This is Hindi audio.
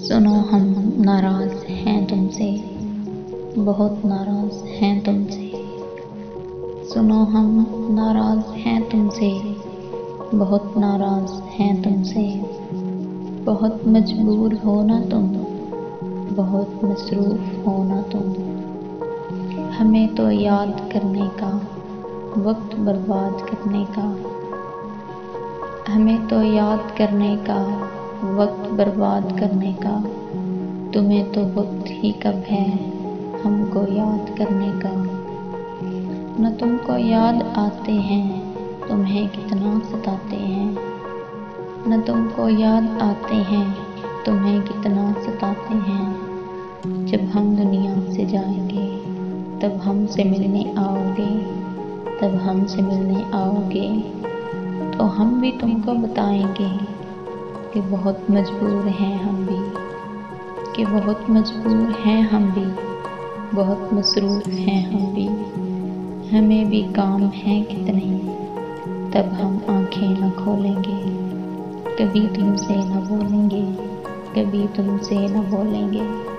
सुनो हम नाराज हैं तुमसे, बहुत नाराज हैं तुमसे। सुनो हम नाराज हैं तुमसे, बहुत नाराज हैं तुमसे। बहुत मजबूर हो ना तुम, बहुत मसरूफ हो ना तुम। हमें तो याद करने का, वक्त बर्बाद करने का। हमें तो याद करने का, वक्त बर्बाद करने का। तुम्हें तो वक्त ही कब है हमको याद करने का। न तुमको याद आते हैं, तुम्हें कितना सताते हैं। न तुमको याद आते हैं, तुम्हें कितना सताते हैं। जब हम दुनिया से जाएंगे, तब हमसे मिलने आओगे। तब हमसे मिलने आओगे, तो हम भी तुमको बताएंगे कि बहुत मजबूर हैं हम भी, कि बहुत मजबूर हैं हम भी, बहुत मसरूफ़ हैं हम भी। हमें भी काम हैं कितने, तब हम आँखें न खोलेंगे। कभी तुमसे न बोलेंगे, कभी तुमसे न बोलेंगे।